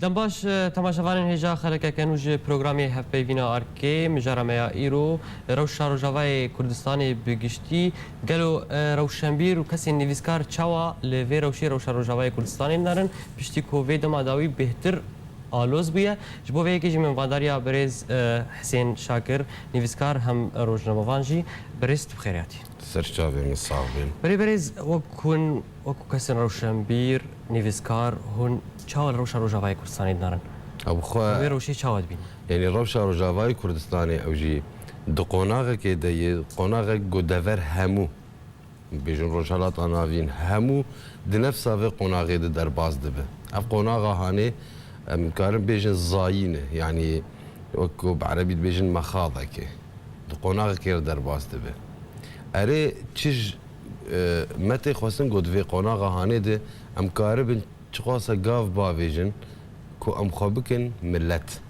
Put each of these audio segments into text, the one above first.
دنباش تماشاوان هجا خلک کنوج پروگرامی هفته وینا آرکی مجرمه ایرو روشا روجاوای کردستان بگشتی گلو روشنبیر و کسی نویسکار چوا لوی روشا روجاوای کردستان نرن پشتی کووی دماداوی بهتر آلوز بیه جبو وی که من واداریا برز حسین شاکر نویسکار هم روزنامه‌وانجی برز تو خیراتی سرچاوی مصابین برز وکو کسی روشنبیر نویسکار هون چاول روشا روجاوای کردستانی نرن ابو خو وی روشی چاود بین يعني روشا روجاوای کردستانی اوجی دو قناغه که دی قناغه گودور همو بیشون روشالات آناوین همو دنفسا و قناغه در باز دبه اف قناغه هانه مكارم بيجن زاينه يعني وكو بعربي بيجن مخاضه كي قناغه كير درباس دبه اري تشج متى خوسن قد في قناغه هاني ده ام كاربن تشخاصه قاف بافيجن كو ام خبكن ملت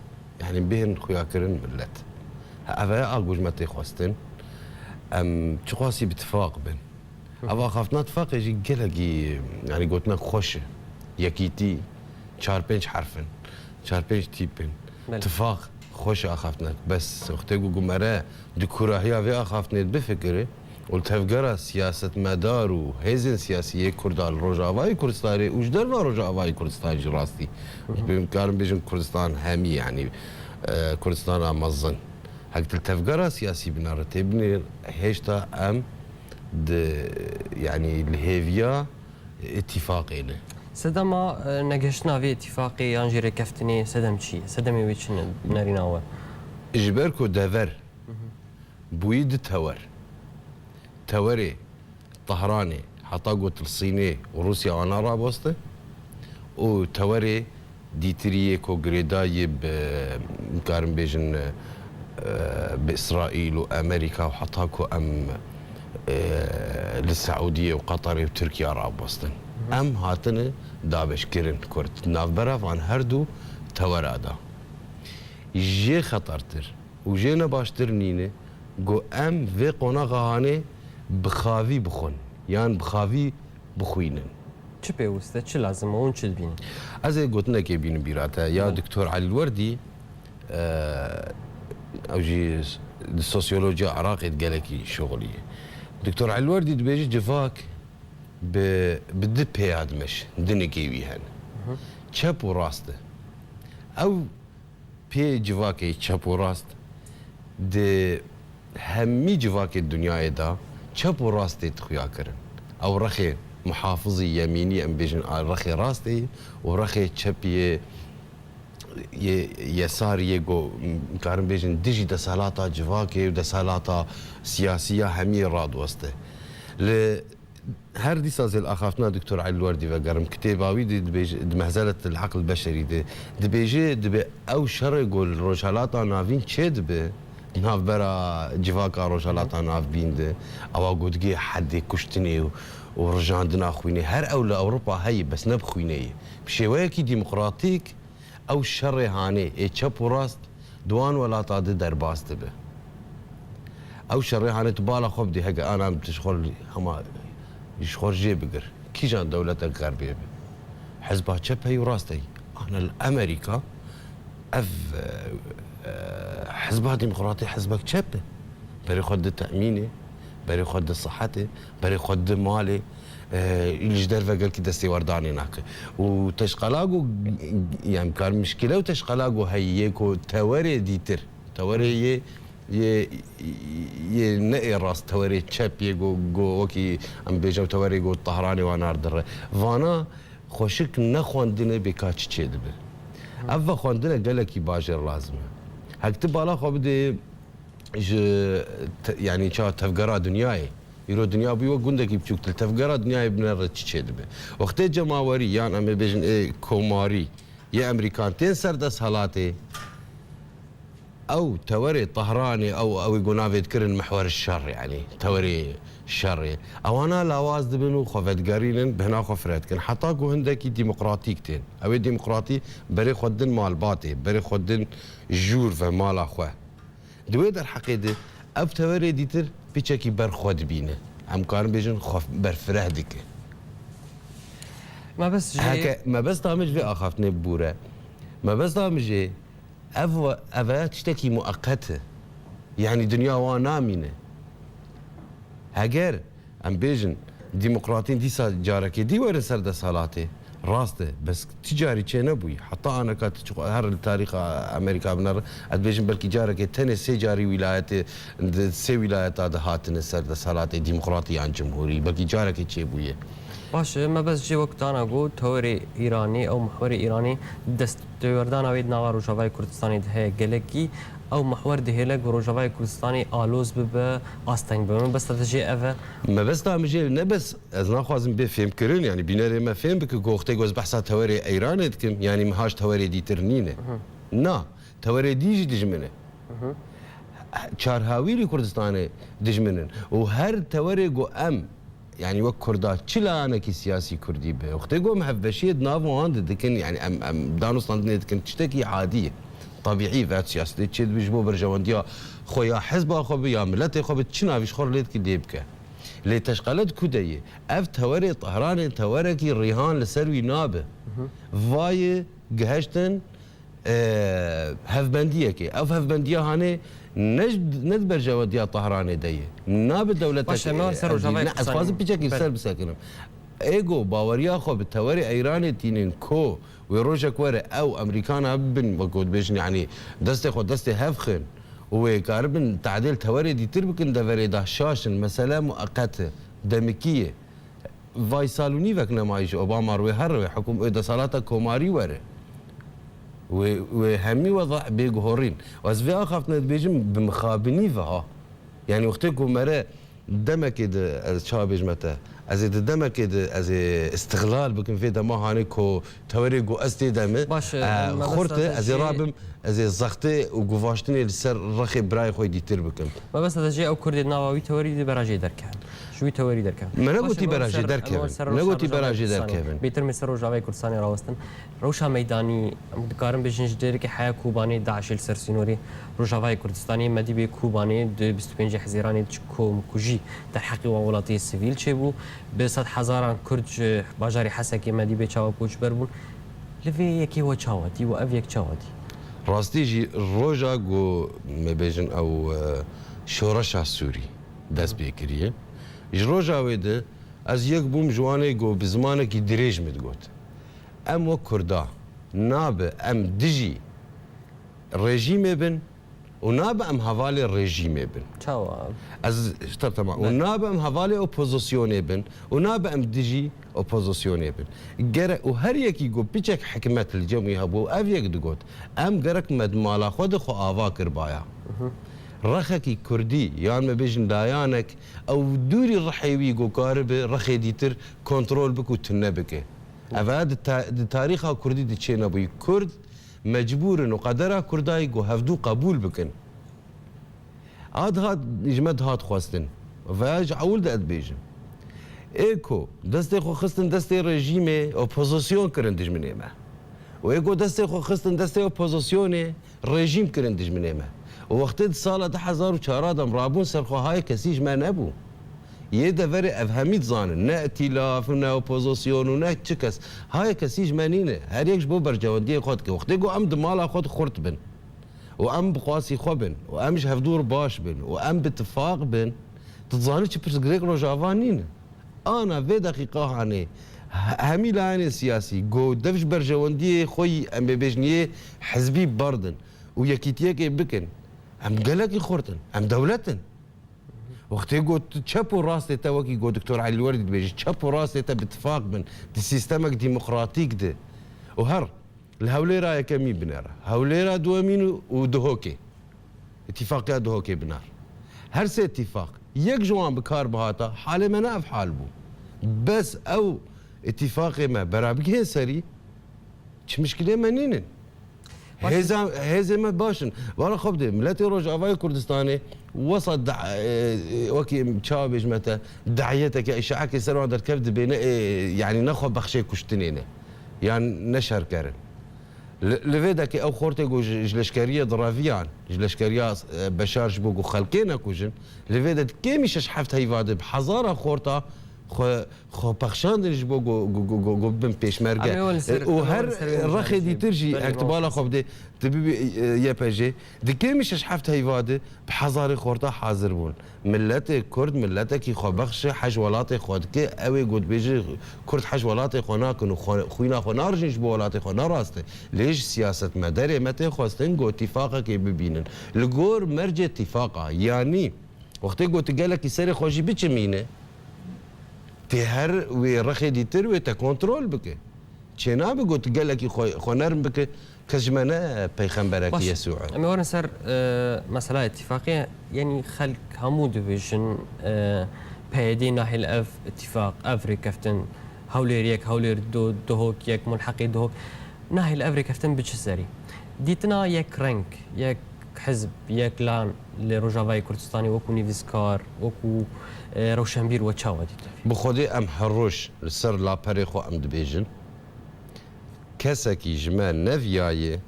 يعني بهن خياكرن ملت هذا اقوج متى خوستن ام تشخاصي باتفاق بن ابا خفتنا اتفاق يجي قلقي يعني قلتنا خوش يكيتي 4-5 حرفن 4-5 تيبن اتفاق خوش اخافتنك بس اختي قمره دكوراهيا في اخافتني بفكره قلت هفقرا سياسة مدار وهيزن سياسية كردال روجاوای كردستاني وجدر ما روجاوای كردستاني جراستي بإمكان بيجن كردستان هامي يعني كردستان مظن هكتل تفقرا سياسي بنار تبني هيشتا ام يعني الهيفيا اتفاقين سدما نگشنا في اتفاقي يانجيري كفتني سدم شي سدمي ويتشن ناريناوه اجبركو دافر بويد توري طهراني حطاقو الصيني وروسيا وانا رابوسته وتوري ديتريه كو غريداي بمكارم بيجن باسرائيل وامريكا وحطاكو ام للسعوديه وقطر وتركيا رابوستن ام هاتنه دابش كرن كرت نافبرا عن هردو تورادا جي خطرتر وجينا باشتر نينه جو ام في قناغه هاني بخافي بخون يعني بخافي بخوينن چه پیوسته چه لازمه اون چه بینی از گوتنه که بین بیراته یا دکتور علی الوردی اوجي السوسيولوجيا عراقي تقالكي شغليه دكتور علي الوردي دبيجي جفاك بالدبي هاد مش دنيكي ويهن تشاب وراسته او بي جفاكي تشاب وراست د همي جفاكي الدنيا دا تشاب وراسته تخويا كرن او رخي محافظي يميني ام بيجن رخي راستي ورخي تشابي يساري يجو كارم بيجن ديجي دسالاتا جفاكي ودسالاتا سياسيه همي راد وسته هر دي سازي الاخافتنا دكتور علي الوردي وقرم كتاباوي دي مهزله العقل البشري دي بيجي دي او شر يقول روشالاتا نافين تشد به ناف برا جفاكا روشالاتا ناف بين دي او قدقي حد كشتني ورجعنا دنا خويني هر اولى اوروبا هي بس نبخويني بشويكي ديمقراطيك او الشر هاني اي تشاب وراست دوان ولا طاد درباست به او شر هاني تبالا خب دي هكا انا بتشخل هما يشخر جي بقر كي جان دولة الغربية حزبها تشاب هي وراستي انا الامريكا اف حزبها ديمقراطي حزبك تشاب بري خد تأميني بري خد صحتي بري خد مالي الجدار فقال كده استورداني هناك وتشقلاقو يعني كان مشكله وتشقلاقو هيكو توري ديتر توري ي نقي راس توري تشاب يجو وكي ام بيجو توري جو الطهراني وانا اردر فانا خوشك نخوندنا بكاتش تشدبه افا خوندنا قال لك باجر لازمه هكتب على خو بدي يعني شا تفقرا دنياي يرو دنيا بيو قندك يبشوك تلتفقرا دنيا يبنر تشيدبه وقت جماوري يعني ام بيجن اي كوماري يا امريكان تين سردس هالاتي او توري طهراني او يقول نافيد كرن محور الشر يعني توري الشر او انا لاواز دبنو خفت قارين بهنا خفرت كن حطاكو هندكي ديمقراطيكتين او ديمقراطي بري خدن مال باطي بري خدن جور فمال اخوه دويد الحقيقه اف توري ديتر بيتشكي برخود بينه هم كان بيجن خف برفره ديك ما بس ما بس دامج في اخافتني بوره ما بس دامجي أفا تشتكي مؤقتة يعني دنيا وانامينة هاجر ام بيجن ديمقراطيين ديسا جاركي دي ورن سرد صلاتي راسته بس تجاري كي نبوي حتى انا كانت هر التاريخ امريكا بنر ادبيجن بلكي جاركي تنس سي جاري ولايات سي ولايات هذا هاتن سرد صلاتي ديمقراطي عن جمهوري بلكي جاركي كي بويه باش ما بس جي وقت انا قلت توري ايراني او محور ايراني دست وردانا ويد ناوار روجاواي كردستاني ده جلكي او محور دهلك روجاواي كردستاني آلوز بب آستنگ بب بس تجي افا ما بس دامجي نبس از ناخوازم بفهم كرين يعني بيناري ما فهم بك گوخته گوز بحثا توري ايران دكم يعني مهاش توري دي ترنينه نا توري ديجي دجمنه چارهاويلي كردستاني دجمنن وهر توري جو ام يعني وك كردا چلا انا كي سياسي كردي به وقت قوم هفشيد نافو عند دكن يعني ام دانوستان دكن تشتكي عاديه طبيعي فات سياسي تشد بجبو برجوانديا خويا حزب اخو يا ملت اخو تشنافيش خور ليت كي ديبك لي تشقلت كوديه اف توري طهران توركي الرهان لسروي نابه فاي جهشتن هفبنديه كي او هفبنديه هاني نجد برجوانديا طهران دي ناب دولتك باش ما سر روجاواي فاز بيجك يسر بسكنم ايجو باوريا خو بالتوري ايراني تينين كو ويروجك ورا او امريكان بن بقول بيجن يعني دستي خو دستي هفخن وكاربن تعديل توري دي تربكن دفري دهشاشن مساله مؤقته دمكيه فاي سالوني وكنا مايش اوباما روي هر حكم اذا صلاته كوماري ورا وهمي وضع بيجهورين وازفي اخافتنا بيجم بمخابني فها يعني وقتكم مرة دمك كده شابج متى از دمك كده از استغلال بكن في دما هانيكو توريجو استي دمه خورته از رابم از زختي وقفاشتني لسر رخي براي خوي ديتر بكم ما بس تجي او كردي ناوي توري دي براجي دركان شوي توري دركان ما نقولتي براجي دركان نقولتي براجي دركان بيتر مصر روجاواي كردستاني راوستن روشا ميداني مدكارم بجنج ديركي حياه كوباني داعش السرسينوري روجاواي كردستاني مدي بي كوباني 25 حزيراني تشكو كوجي تحقيق وولاتي السيفيل تشبو ب 100,000 كرد باجاري حسكي مدي بي تشاوا بوش بربون لفي يكي وتشاوتي وافيك تشاوتي راستي جي روجا جو مبيجن او شورش السوري داس بيكريه جروجا ويده از يك بوم جواني جو بزمانك دريج متقوت ام وكردا ناب ام دجي ريجيم بن وناب ام حوالي ريجيم بن تشاوا از اشتر تمام وناب ام حوالي اوبوزيسيون بن وناب ام دجي اوبوزيسيون بن جرا وهر يكي جو بيچك حكمت الجمعي هبو افيك دقوت ام جرك مد مالا خود خو اوا كربايا رخكي كردي يعني ما بيجن دايانك او دوري الرحيوي جو كاربه رخي ديتر كنترول بكو تنبك افاد تاريخها كردي دي تشينا بي كرد مجبور انه قدرها كرداي جو هفدو قبول بكن هاد يجمد هاد خواستن فاج عول داد بيجن ايكو دستي خو خستن دستي ريجيمي اوبوزيسيون كرندج من ايما وايكو دستي خو خستن دستي اوبوزيسيون ريجيم كرندج من ايما ووقت سالة 1400 مرابون سرخو هاي كسيج ما نبو يدا فري افهميت زانن نا ائتلاف ونا اوبوزيسيون ونا تشكس هاي كسيج مانينه هر يكش بو برجواندي خودك وقت يقو ام دمالا خود خورت بن وام بقاسي خو بن وامش هفدور باش بن وام باتفاق بن تتظاني تشبرس غريك روجافانين انا في دقيقه هاني همي لاني سياسي جو دفش برجواندي خوي ام بيجنيه حزبي بردن ويكيتيك بكن ام قالك خورتن ام دولتن وقت يقول تشابو راسي توكي يقول دكتور علي الوردي بيجي تشابو راسي باتفاق من دي سيستمك ديمقراطيك ده وهر الهوليرا كمي بنار هوليرا دوامين ودهوكي اتفاقيات دهوكي بنار هر سي اتفاق يك جوان بكار بهاتا حالي ما نعرف حال بو بس او اتفاق ما برابكين سري مش مشكله منينن هزا ما باشن وانا خبدي ملاتي روجاواي كردستاني وسط وكي تشابج متى دعيتك اشاعك يسروا عند الكبد بين يعني نخو بخشي كشتنينه يعني نشر كارن لفيدك او خورتي جلشكاريه ضرافيان جلشكاريه بشار جبوق خلقينا كوجن لفيدك كيمي شحفت هي فاد بحزاره خورتا خو بخشاندنش بو جو بن بيشمرجه وهر رخي دي ترجي اكتباله خو بدي تبي يا بيجي دكي مش حفت هيواده بحضاري خورتا حاضر بون ملت كرد ملتك خو بخش حج ولاتي خودك اوي قد بيجي كرد حج ولاتي خوناكن خوينا خونارجنش بو ولاتي خونا راسته ليش سياسه مداري متى خواستن جو اتفاقك ببينن الجور مرجع اتفاقه يعني وقتی گوت گله کی سر خوشی بچمینه تی هر وی رخی دیتر و تا کنترل بکه چنا بگوت گله کی خونرم بکه کجمنه پیغمبرک یسوع اما ورن سر مسألة اتفاقية يعني خلق همو ديفيجن بيدي ناحية الأف اتفاق أفري كفتن هولير يك هولير دوهوك يك ملحقي دوهوك ناحية الأفري كفتن بتشسري ديتنا يك رنك يك حزب يك لان لروجافاي كردستاني وكو نيفيسكار وكو روشنبير وتشاوا ديت بخودي ام حروش السر لا باريخو ام دبيجن كسكي جمال نفياي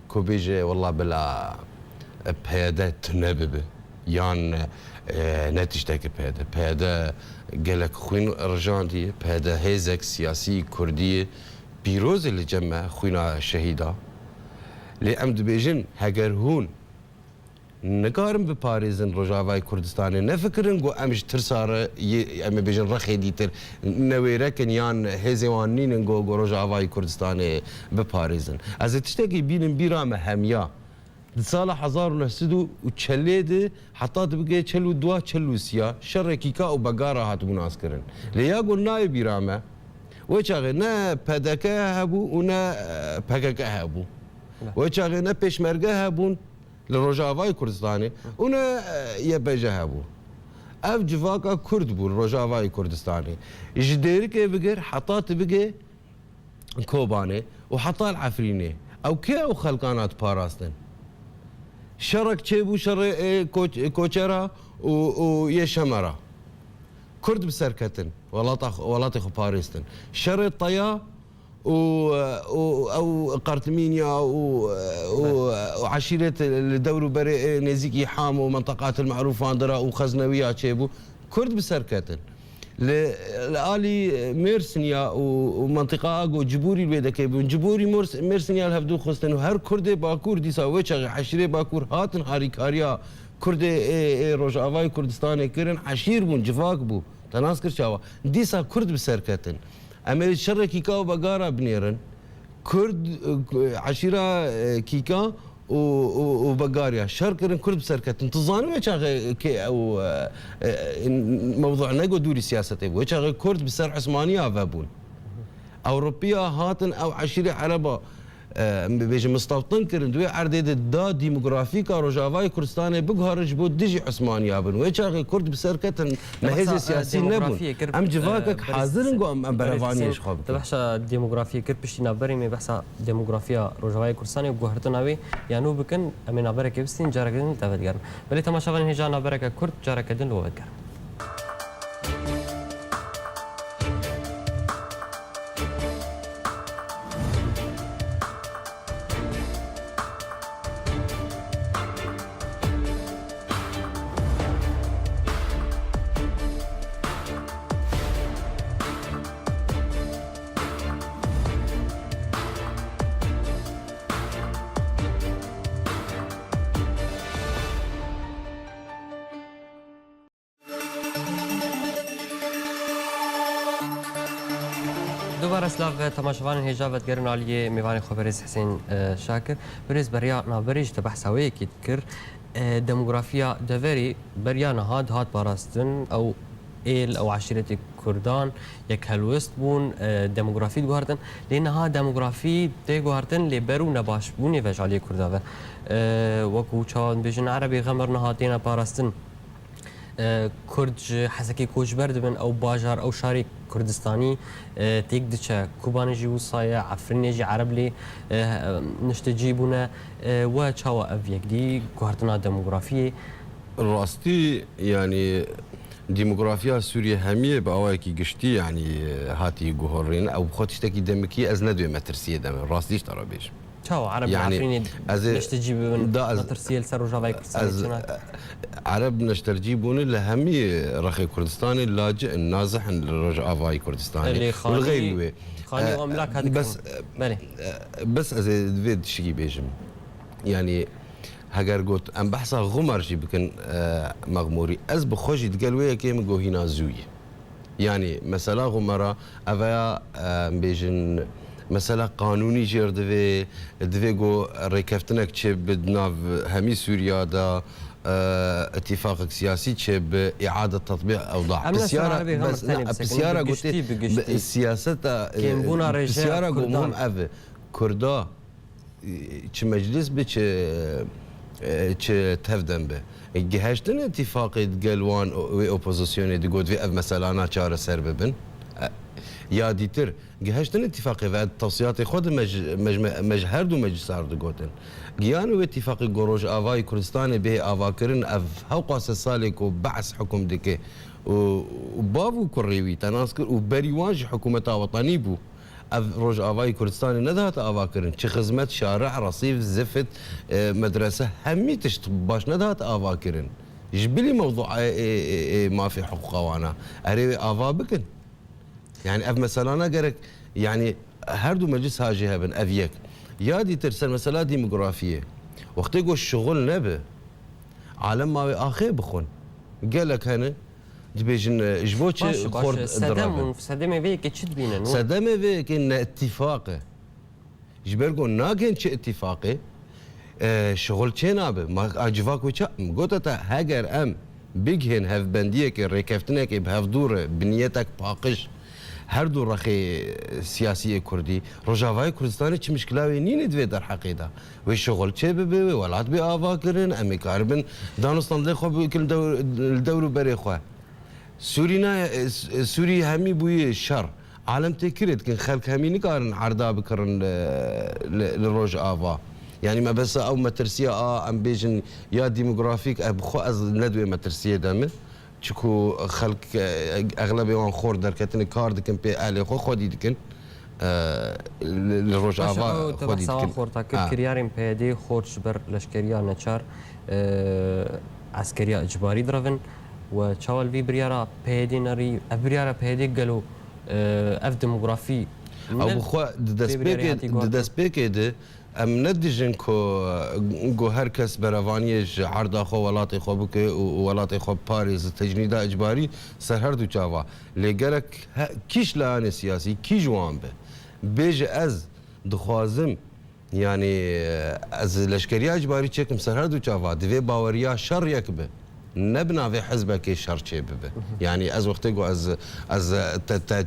كو بيجي والله بلا بهذا تنببه يان نتشتكي بهذا قالك خوين رجاندي بهذا هيزك سياسي كردي بيروز اللي جمع خوينا شهيدا لأم دبيجن هاجر هون نقارن بباريزن رجاوای کردستانی نفکرن گو امش ترساره ام بیجن رخی دیتر نویرکن یان هزوانین گو رجاوای کردستانی بپاريزن از تشتكي بینن بیرام همیا سال 1940 حتى تبقى چلو دوا چلو سیا شرکیکا و بگارا هات مناس کرن لیا قلنا بیرامه وچاغه نه پدکه هبو و نه پککه هبو وچاغه نه پیشمرگه هبون لروجاوای کردستانی اونا یبجه هبو اف جواکا کرد بون روجاوای کردستانی جديري كي بقر حطات بقى كوباني وحطا العفريني او كي او خلقانات باراستن شرك تشيبو شر كوتشرا ويشمرا كرد بسركتن ولاطي خو باريستن شر الطيا او قرطمينيا وعشيره الدور بري نزيكي حام ومنطقات المعروفه اندرا وخزنويه تشيبو كرد بسركتن لالي ميرسنيا ومنطقه اجو جبوري الويدكي جبوري ميرسنيا الهفدو خستن وهر كرد باكور دي ساوي عشيره باكور هاتن هاريكاريا كرد روجاوای كردستان كرن عشير بون جفاك بو تناسكر شاوا ديسا كرد بسركتن اما شر كيكا وبقارا بنيرن كرد عشيره كيكا وبقاريا شر كرن كرد بسركتن تظانوا كي او موضوع نقو دوري سياسته وجه كرد بسر عثمانيه فابون اوروبيه هاتن او عشيره عربه بيجي مستوطن كرن دوي عرديد دا ديموغرافيكا روجاوای كردستان بقهرج بود ديجي عثمانيه بن وجه كرد بسركتن مهزه سياسي نبون ام جواكك حاضرن قو ام برفانيش خب بحثا ديموغرافيه كر بشتينا بري مي بحثا ديموغرافيا روجاوای كردستان وقهرتناوي يانو بكن امين برك بستين جاركدن تفدگرن بلي تماشاوان هجانا برك كرد جاركدن لو ودگرن دوباره سلاف تماشاوان هجاوت گرن علیه میوان خبریز حسین شاکر بریز بریا نابریج تبحثاوی کی کر دموگرافیا دوری بریا نهاد هات باراستن او ایل او عشیره کردان یک هلوست بون دموگرافی گوهرتن لانها دموگرافی دی گوهرتن لبرو نباش بونی وجالی کرداوه وکو چاون بیجن عربی غمر نهاتینا باراستن كرد حسكي كوش بردبن او باجار او شاري كردستاني تيك دچا كوبانجي وصايا عفرنيجي عرب لي نشتجيبونا وچاوا افيك دي كوهرتنا ديموغرافيه راستي يعني ديموغرافيا سوريا هميه باواكي قشتي يعني هاتي جوهرين او بخوتشتكي دمكي از ندوي مترسيه دم راستيش ترى بيش شو عرب يعني عارفين از ليش تجيب من دا از ترسيل سر رجاوي كردستان عرب نشترجيبون لهمي رخي كردستاني اللاجئ النازح لرجع افاي كردستاني اللي والغير خاني واملاك هذيك بس از دفيد شي بيجم يعني هاگر قلت ام بحثا غمر جي بكن مغموري از بخوشي تقلوية كيم جو هنا زوي يعني مثلا غمرة افايا بيجن مثلا قانوني جير دفي جو ريكفتنك تشي بدناف همي سوريا دا اتفاق سياسي تشي بإعادة تطبيق أوضاع بسيارة قلت السياسة بسيارة قومهم أفي كردا تشي مجلس بتش تهفدن به جهشتن اتفاقي قلوان وأوبوزيسيوني دقود في مثلا أنا شارة سر ببن يا ديتر جهشتن اتفاقي بعد توصيات خود مجهرد ومجسار دقوتن جيانو اتفاقي قروج آفاي كردستاني به آفاكرن أف هوقاس السالك وبعث حكم دكي وبابو كريوي تناسكر وبريواج حكومة وطني بو روج آفاي كردستاني ندهت آفاكرن چه خدمت شارع رصيف زفت مدرسة همي باش ندهت آفاكرن جبلي موضوع ما في حقوق وانا اري آفا بكن يعني اف مثلا انا قرك يعني هردو مجلس هاجي هبن افيك يا دي ترسل مسألة ديموغرافية وقت يقول الشغل نبه عالم ما اخي بخون قال لك هنا تبيجن جبوتش خورد صدمه فيك تشد بينا صدمه فيك ان اتفاقه جبرقو ناقن شي اتفاقي شغل چه نابه ما اجفاك وچا قلت هاجر ام بيجهن هف بنديك ريكفتنك بهف دور بنيتك باقش هر دو رخي سياسي كردي رجاوي كردستاني چه مشكلاوي نين دوي در حقيقه و شغل چه به ولات بي آوا کرن امي كاربن دانستان له خو كل الدور بري خو سوري همي بوي شر عالم تكرت كن خلق همي نكارن عرضا بكرن لروج آوا يعني ما بس او مترسيه ام بيجن يا ديموغرافيك ابخو از ندوي مترسيه دم چكو خلق اغلبيه وان خور دركتن كار دكن بي الي خو خودي دكن لروج آوا خودي دكن خور تاك كريارين بيدي خورش بر لشكريا نچار عسكريه اجباري درفن و چاول في بريارا بيدي نري ابريارا بيدي قالوا اف ديموغرافي او خو دسبيك ده ام ندجن كو هر کس بروانیش عرض خو ولات خو بك ولات خو باريس تجنيد اجباري سر هر دو چاوا لګرک کیش لان سیاسی کی جوان به بيج از دخوازم يعني از لشکریا اجباري چکم سر هر دو چاوا دوی باوریا شر يكبه نبنا في حزبك شر چه به يعني از وقت جو از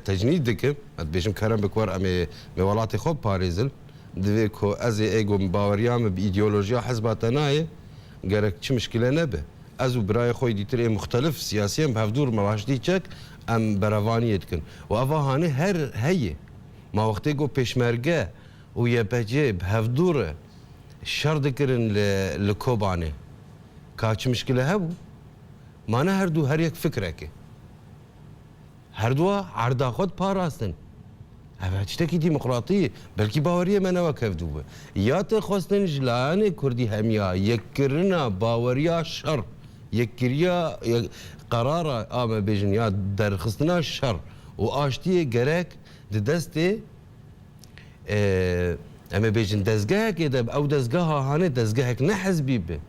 تجنيد دك بيجم كرم بكور امي ولات خو باريزل دویکو از ایگو باوریام بایدئولوژیا حزبات نایه گرک چه مشکل نبه از برای خوی دیتر مختلف سیاسی به دور مواجدی چک ام بروانیت کن و آواهانه هر هیه ما وقتی گو پیشمرگه و یه بجه به دور شرط کرن لکوبانه که چه مشکل هبو ما نه هر دو هر یک فکره که هر دو عرضا خود پاراستن هفتشتكي ديمقراطية بلكي باورية ما نوكف دوبه يا تخصن جلان كردي هميا يكرنا باوريا شر يكريا قرار اما بيجن يا درخصنا الشر واشتي جرك دستي اما بيجن دزقه كده او دزقها هاني دزقهك نحزبي به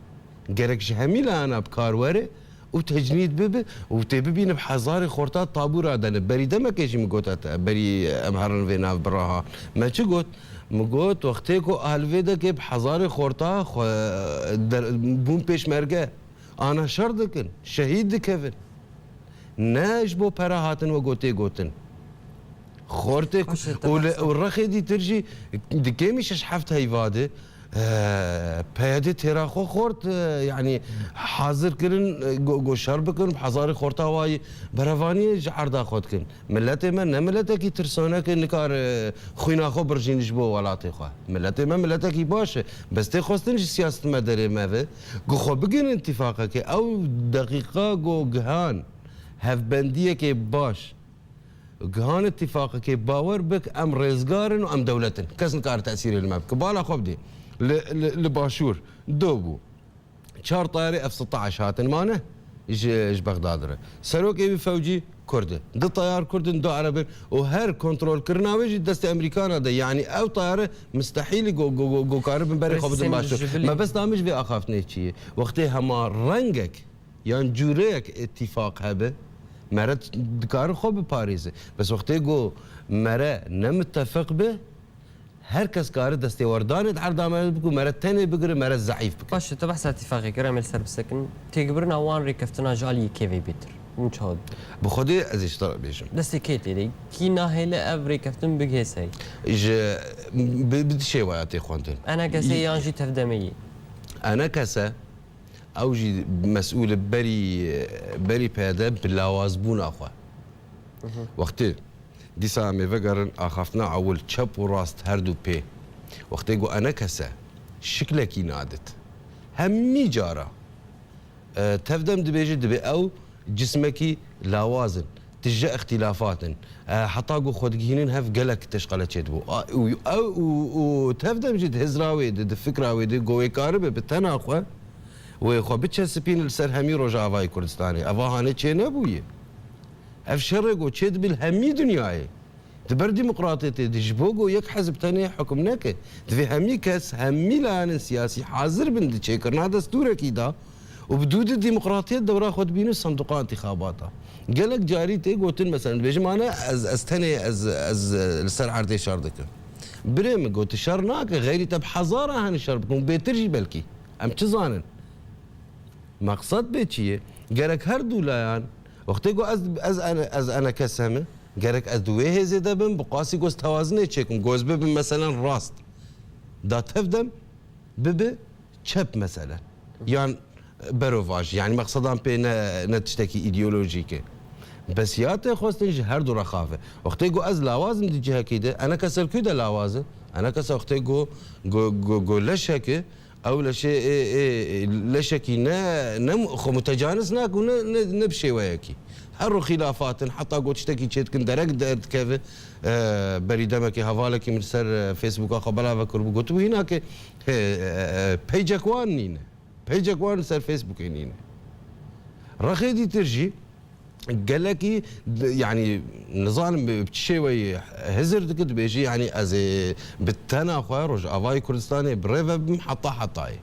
جرك هميلا انا بكار وري وتجنيد ببه وتبين بحزاري خورتات طابور عدن بري دمك ايش مقوتات بري امهرن فينا براها ما شو قلت مقوت وقتيكو اهل كي بحزاري خورتا بوم بيش مرقه انا شردكن شهيد كيفن ناجبو براهاتن وقوتي قوتن خورتك والرخي دي ترجي دكيميش شحفت هيفاده پیاده تراخو خورت يعني حاضر كرن جو شرب كرن بحضاري خورتا واي برواني عرضا خود كن ملتي من ملتك ترسونا كن نكار خوينا خو برجين جبو ولاتي خو ملتي ما ملتك باشه بس تي خوستنج سياسه مدري ما جو خو بگن اتفاقك او دقيقه جو جهان هف بنديه كي باش هان اتفاقك باور بك ام رزقارن وام دولتن كسن كار تاثير الماب كبالا خبدي لباشور دوبو شهر طياري اف 16 هاتن مانه ايش بغداد سروك اي فوجي كرد دو طيار كرد دو عربي وهر كنترول كرناوي دست امريكان هذا يعني او طياره مستحيل جو كارب بري خبد باشور ما بس دامج في اخافني شيء وقتها ما رنجك يعني جوريك اتفاق هبه مرت دكار خوب باريس بس وقتی گو مره نمتفق به هر کس کار دستی وردان در دامن بگو مره تنه بگیره مره ضعیف بگیره باشه تو بحث اتفاقی کرم سر بسکن تیگبرن اوان ریکفتنا جالی کیوی بیتر اون چهاد بخودی از اشتراک بیشم دستی کیت لیدی کی نهیله اف ریکفتن بگه سی اج بدي شيء وياتي خوانتن انا کسی یانجی تفدمی انا كسا اوجي مسؤول بري بهذا باللوازبون اخوه وقتي دي سامي فقرن اخافنا اول تشب وراست هردو بي وقتي جو انا كسا شكلك ينادت همي جارة تفدم دبيجي دبي او جسمك لوازن تجا اختلافات حتى جو خود جينين هف قلك تشقله تشدبو او تفدم جد هزراوي د فكراوي د جوي كارب بتنا اخوه وخو بتش سبين السر همي روجا افاي كردستاني افا هاني تشي نبويه اف شرقو تشد بالهمي دنياي تبر ديمقراطيه دجبوغو يك حزب تاني حكمناك تفي همي كاس همي لان سياسي حاضر بند تشي كرنا دستور كيدا وبدود الديمقراطيه دورا خد بينو صندوق انتخاباتها قالك جاري تي قوتن مثلا بيجي معنا از تاني از السر عرضي شاردك بريم قوت شرناك غيري تب حضاره هان الشر بكون بيترجي بلكي ام تزانن مقصد به چیه گرک هر دولایان وقتی گو از انا کسمه گرک از دوه هزیده بم بقاسی گوز توازنه چکم گوز ببم مثلا راست دا تفدم ببه چپ مثلا يعني بروفاج يعني مقصدان بي نتشتكي ايديولوجيكي بس يات خوستنج هر دو رخافه وقتی گو از لوازم دي جهه كده انا كسر كده لوازم انا كسر وقتی گو لشكه او لشيء لشكي خو متجانس ناك نبشي وياكي هرو خلافات حتى قلت تشتكي تشيت كن درك كيف بري دمك هفالك من سر فيسبوك اخو بلا بكر قلت هناك بيجك وان نينا بيجك وان سر فيسبوك نينا رخيدي ترجي قال لك يعني نظام بتشوي هزر دكت بيجي يعني از بالتنا خارج افاي كردستاني بريفا حطاي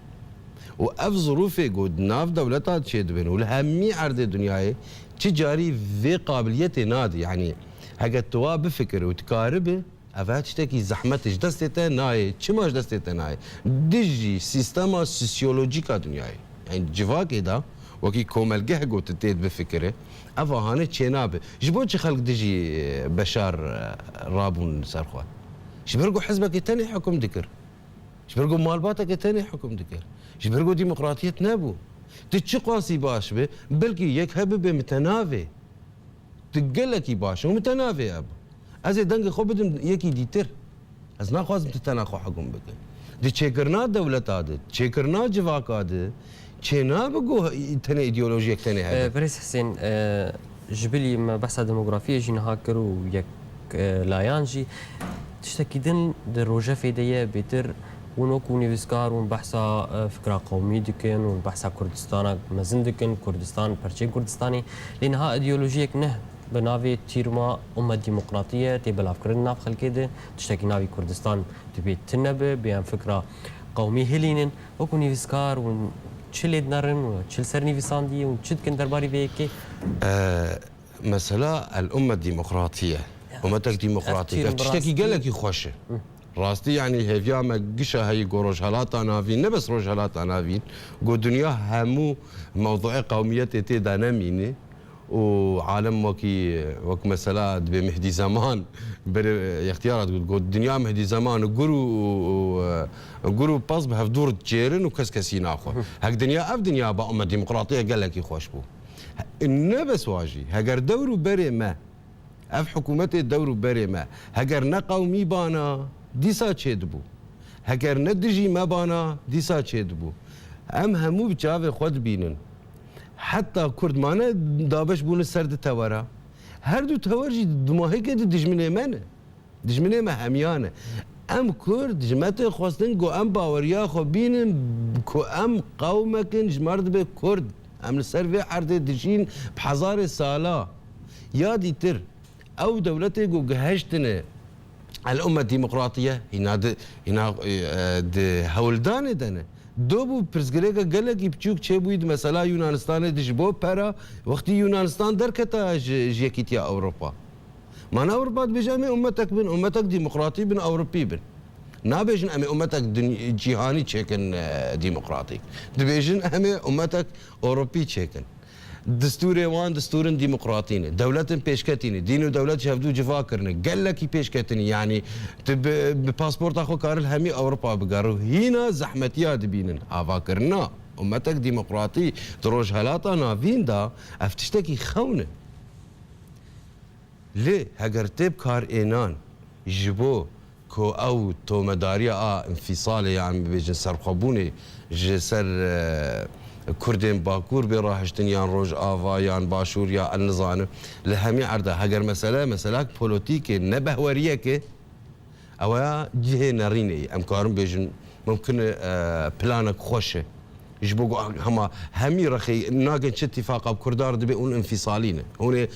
واف ظروفي قد ناف دولتها تشيد بين والهمي عرض دنياي تجاري في قابليه نادي يعني حاجه توا بفكر وتقاربه افات تشتكي زحمتش دستته ناي تشماش دستته ناي دجي سيستما سوسيولوجيكا دنياي يعني جواك ده وكي كوملقه قلت تيد بفكره افا هاني تشينابه جبوش خلق دجي بشار رابون سرخوا شبرقوا حزبك تاني حكم ذكر شبرقوا مالباتك تاني حكم ذكر شبرقوا ديمقراطيه نابو تتشقاسي باش به بلكي يك هبه متنافي تقلكي باش ومتنافي اب ازي دنگ خو بدم يكي ديتر از ناخذ تتناخو حكم بك دي تشكرنا دولت هذا تشكرنا جواك هذا چنا بگو تنه ایدئولوژیک تنه هذا بريس حسين جبلي ما بحث ديموغرافيه جينا هاكرو يك لايانجي تشتكيدن در روجا فيديه بيتر ونوكو نيفسكار ون بحثا فكره قومي دكن ون بحثا كردستان مزن دكن كردستان برشي كردستاني لانها ايديولوژيك نه بناوي تيرما امه ديمقراطيه تبل افكار ناف خلكيده تشتكي ناوي كردستان تبي تنبه بيان فكره قومي هلينن وكو نيفسكار ون چلید نرن و چل سر نویساندی و چد کن درباری بیکی مثلا الأمة الديمقراطية أمتك ديمقراطية تشتكي قالك يخوشه راستي يعني هيفيا ما قشة هي قروج هلات نافين نبس روج هلات نافين قو دنيا همو موضوع قومية تي داناميني وعالم وك مثلا بمهدي زمان اختيارات قلت الدنيا مهدي زمان وقروا باص بهفدور تجيرن وكسكسي ناخو هك دنيا اف دنيا با امه ديمقراطيه قال لك يخوش بو النبس واجي هجر دورو بري ما اف حكومتي دورو بري ما هجر نقومي بانا ديسا تشدبو هجر ندجي ما بانا ديسا تشدبو ام همو بجاف خود بينن حتى كرد مانا دابش بون السرد تورا هر دو تورجي دماغي كده دجمنه منه دجمنه ما هميانه ام كرد جماعت خواستن گو ام باوریا خو بینن کو ام قومکن جمرد به کرد ام سر و عرض دجین بحزار سالا یادی تر او دولت گو گهشتنه الامه الديمقراطيه هنا هولدان دنه دوبو پرزگریگا گلگی بچوک چه بود مثلا یونانستان دجبو پرا وقتی یونانستان درکتا جیکیتیا اوروپا ما أوروبا بيجامي أمتك بن أمتك ديمقراطي بن أوروبي بن نابيجن أمي أمتك جهاني تشيكن ديمقراطي دبيجن أمي أمتك أوروبي تشيكن دستوري وان دستور ديمقراطيني دولة بيشكتيني دين ودولة شافدو جفاكرني قال لك بيشكتني يعني بباسبورت أخو كارل همي أوروبا بقارو هنا زحمتيا دبينن أفاكرنا أمتك ديمقراطي دروج هلاتا نافين دا أفتشتكي خونه ليه هجرتب كار إنان جبو كو أو تو مداريا انفصالي يعني بيجن سرقبوني جسر كردين باكور براحشتن يان روج آفا يان باشور يا النظام لهمي عرضة هجر مسألة بوليتيكي نبهورية أو جهة ناريني أمكارم بيجن ممكن بلانك خوشه يجبو هما همي رخي ناقن شي اتفاق بكردار دبي اون انفصالين هون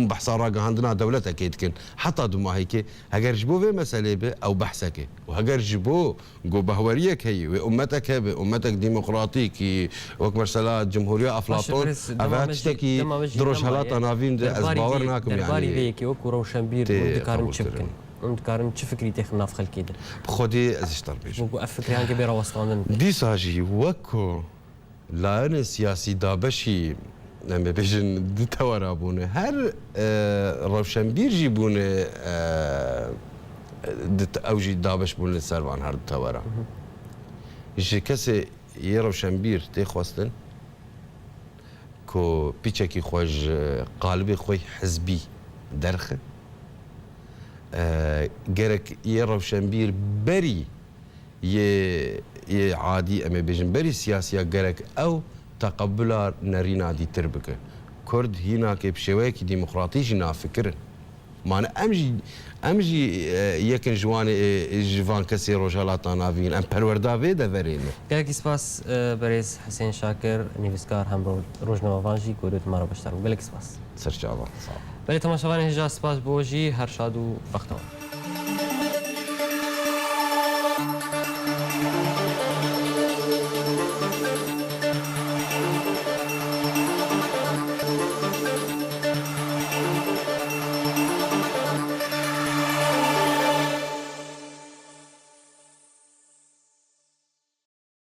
بحثا راقا عندنا دولتها كيد كن حتى دما هيك هاجر جبو في مسألة او بحثك وهاجر جبو جو بهوريك هي وامتك هي امتك ديمقراطيكي وك مرسلا جمهوريه افلاطون افاتشتكي دروش هلاطا نافين ازباورناكم يعني درباري هيك وك روشنبير مدكارم تشبكن مدكارم تشفكري تخنا في خلكيد بخودي ازشتر بيج وكو افكري هانك بيرا وسطاندن دي ساجي وكو لا سياسي دابشي لما بيجن دتورا بونه هر روشنبير جيبونه دت اوجي دابش بونه سروان هر دتورا جي كسي يروشنبير تي خواستن كو بيتشكي خوج قالبي خوي حزبي درخه جرك يروشنبير بري ي عادي أما بيجن بري سياسية جرك أو تقبل نرينا دي تربكة كرد هنا كيف شويك ديمقراطي جنا فكر ما أنا أمجي يكن جواني جوان كسي روجالات نافين أم بروردا فيدا فرين جالك سباس بريز حسين شاكر نيفسكار هم روجنا وفانجي كودت مرة بشتغل جالك سباس سرچاوا بله تماشاوان هجا سپاس بوجی هر شاد و بختور